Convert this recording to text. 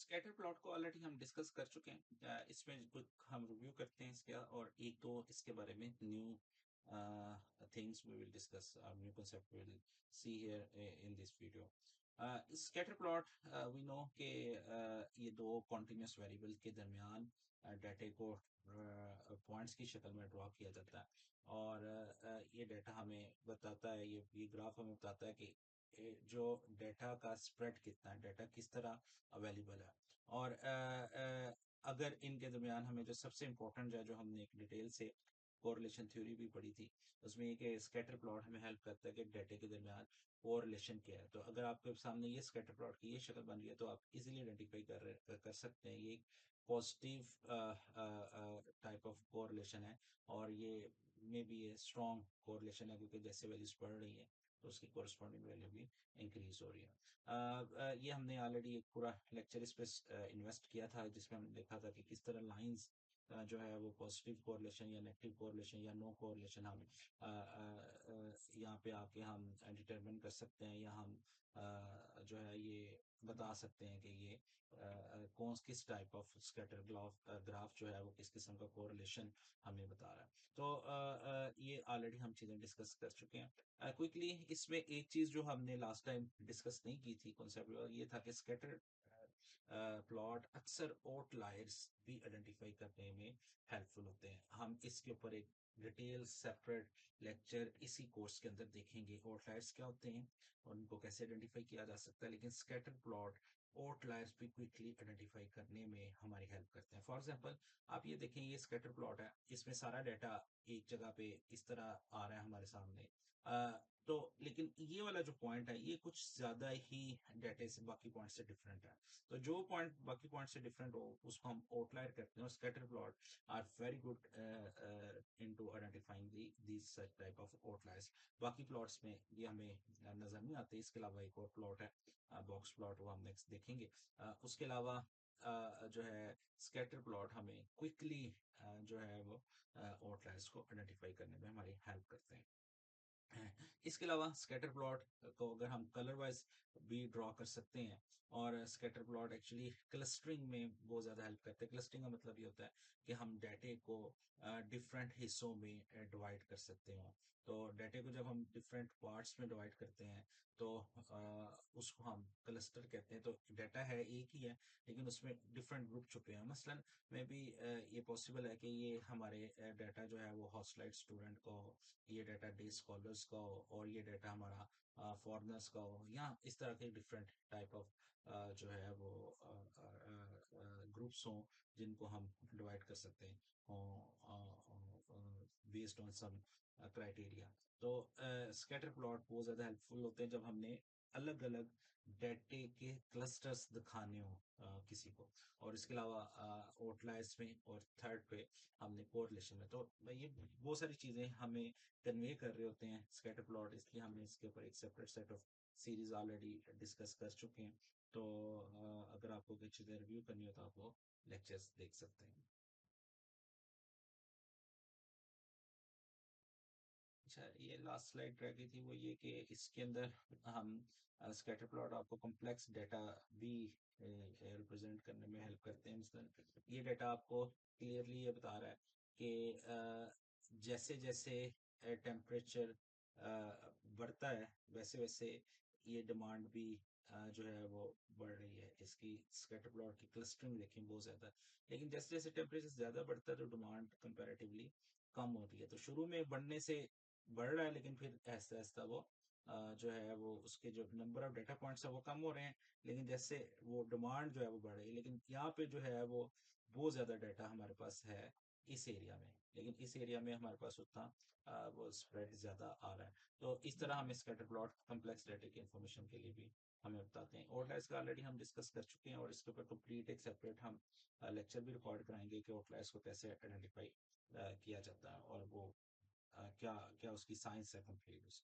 Scatter plot को already हम discuss कर चुके हैं। इसमें कुछ हम रिव्यू करते हैं इसका, और एक दो इसके बारे में new things we will discuss, new concept we will see here in this video. Scatter plot, we know कि ये दो कॉन्टिन्यूस वेरिएबल के दरमियान डाटा को पॉइंट्स की शक्ल में ड्रॉ किया जाता है, और ये डाटा हमें बताता है, ये ग्राफ हमें बताता है कि जो डाटा का स्प्रेड कितना है, डाटा किस तरह अवेलेबल है। और अगर इनके दरमियान हमें जो सबसे इम्पोर्टेंट जो हमने एक डिटेल से कोरिलेशन थ्योरी भी पढ़ी थी, उसमें ये कि स्कैटर प्लॉट हमें हेल्प करता है कि डाटा के दरमियान कोरिलेशन क्या है। तो अगर आपके सामने ये स्कैटर प्लॉट की ये शक्ल बन रही है, तो आप इजीली आइडेंटिफाई कर सकते हैं ये एक पॉजिटिव टाइप ऑफ कोरिलेशन है, और ये मे बी ये स्ट्रॉन्ग कोरिलेशन है, क्योंकि जैसे वैल्यूज बढ़ रही है तो उसकी कोरिस्पॉन्डिंग वैल्यू भी इंक्रीज हो रही है। ये हमने ऑलरेडी एक पूरा लेक्चर इस पे इन्वेस्ट किया था, जिसमें हमने देखा था कि किस तरह लाइंस जो है वो पॉजिटिव कोरिलेशन या नेगेटिव कोरिलेशन या नो कोरिलेशन हम यहाँ पे आके हम डिटरमिन कर सकते हैं, या हम जो है ये बता सकते हैं कि ये कौन किस टाइप ऑफ स्कैटर ग्राफ जो है वो किस किस्म का कोरिलेशन हमें बता रहा है। तो ये ऑलरेडी हम चीजें डिस्कस कर चुके हैं। क्विकली इसमें एक चीज जो हमने लास्ट टाइम डिस्कस नहीं की थी कॉन्सेप्ट, ये था कि स्कैटर प्लॉट अक्सर आउटलायर्स भी आइडेंटिफाई करने में हेल्पफुल होते हैं। हम इसके ऊपर एक डिटेल सेपरेट लेक्चर इसी कोर्स के अंदर देखेंगे, आउटलायर्स क्या होते हैं और उनको कैसे आइडेंटिफाई किया जा सकता है। लेकिन स्कैटर प्लॉट आउटलायर्स भी क्विकली आइडेंटिफाई करने में हमारी हेल्प करते हैं। फॉर एग्जांपल, आप ये देखें, ये स्कैटर प्लॉट है, इसमें सारा डाटा एक जगह पे इस तरह आ रहा है हमारे सामने। तो लेकिन ये वाला जो पॉइंट है, ये कुछ ज्यादा ही डाटा से बाकी पॉइंट से डिफरेंट है। तो जो पॉइंट बाकी पॉइंट से डिफरेंट हो उसको हम आउटलायर करते हैं, और scatter plot are very good into identifying these such type of outliers. बाकी प्लॉट्स में ये हमें नजर नहीं आते। इसके अलावा एक और प्लॉट है बॉक्स प्लॉट, वो हम नेक्स्ट देखेंगे। उसके अलावा जो है स्कैटर प्लॉट हमें क्विकली जो है वो आउटलायर्स को आइडेंटिफाई करने में हमारी हेल्प करते हैं। इसके अलावा स्कैटर प्लॉट को अगर हम कलर वाइज भी ड्रॉ कर सकते हैं, और स्कैटर प्लॉट एक्चुअली क्लस्टरिंग में बहुत ज्यादा हेल्प करते हैं। क्लस्टरिंग का मतलब ये होता है कि हम डाटे को डिफरेंट हिस्सों में डिवाइड कर सकते हैं। तो डाटे को जब हम डिफरेंट पार्ट्स में डिवाइड करते हैं, तो उसको हम क्लस्टर कहते हैं। तो डाटा है एक ही है, लेकिन उसमें डिफरेंट ग्रुप छुपे हैं। मसलन में भी ये पॉसिबल है कि ये हमारे डाटा जो है वो हॉस्टलाइट स्टूडेंट को, ये डाटा डे स्कॉलर्स का हो, और ये डाटा हमारा फॉरेनर्स का हो, या इस तरह के डिफरेंट टाइप ऑफ जो है वो ग्रुप्स हों जिनको हम डिवाइड कर सकते हैं बेस्ड ऑन सम क्राइटेरिया। तो स्कैटर प्लॉट बहुत ज्यादा हेल्पफुल होते हैं जब हमने अलग अलग डाटे के क्लस्टर्स दिखाने हो किसी को। और इसके अलावा आउटलायर्स में और थर्ड पे हमने कोरिलेशन में, तो ये बहुत सारी चीजें हमें कन्वे कर रहे होते हैं स्कैटर प्लॉट, इसलिए हमने इसके ऊपर एक separate set of series already discuss कर चुके हैं। तो अगर आपको कोई चीजें रिव्यू करनी हो तो आप वो लेक्चर्स देख सकते हैं। अच्छा, ये लास्ट स्लाइड रह गई थी, वो ये कि इसके अंदर हम स्कैटर प्लॉट आपको कॉम्प्लेक्स डेटा भी रिप्रेजेंट करने में हेल्प करते हैं। मतलब ये डेटा आपको क्लियरली ये बता रहा है कि जैसे जैसे टेम्परेचर बढ़ता है, वैसे वैसे ये डिमांड भी जो है वो बढ़ रही है। इसकी स्कैटर प्लॉट की क्लस्टरिंग देखें बहुत ज्यादा है। लेकिन जैसे जैसे टेम्परेचर ज्यादा बढ़ता है तो डिमांड कंपैरेटिवली कम होती है। तो शुरू में बढ़ने से बढ़ रहा है, लेकिन फिर आहिस्ता आहिस्ता वो जो है वो उसके जो नंबर ऑफ डेटा पॉइंट्स है वो कम हो रहे हैं। लेकिन जैसे वो डिमांड जो है वो बढ़ रही है, लेकिन यहाँ पे जो है वो बहुत ज्यादा डाटा हमारे पास है इस एरिया में, लेकिन इस एरिया में हमारे पास उतना वो स्प्रेड ज्यादा आ रहा है। तो इस तरह हम स्कैटर प्लॉट कम्प्लेक्स डाटा की इन्फॉर्मेशन के लिए भी हमें बताते हैं। आउटलायर्स का ऑलरेडी हम डिस्कस कर चुके हैं, और इसके ऊपर कंप्लीट एक सेपरेट हम लेक्चर भी रिकॉर्ड कराएंगे कि आउटलायर्स को कैसे आइडेंटिफाई किया जाता है, और वो क्या क्या उसकी साइंस है कंप्लीट।